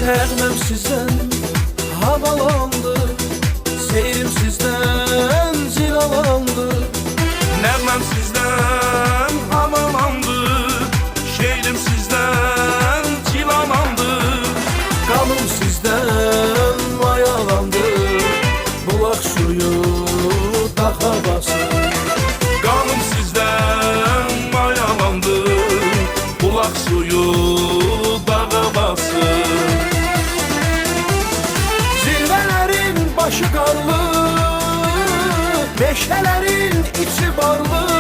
Nəğməm sizdən havalandı, seyrim sizdən cilalandı. Nəğməm sizdən havalandı, şeirim sizdən cilalandı. Qanım sizdən mayalandı, bulaq suyu dağa basır. Qanım sizdən mayalandı, bulaq suyu dağa basır. Zirvələrin başı qarlı, meşələrin içi barlı.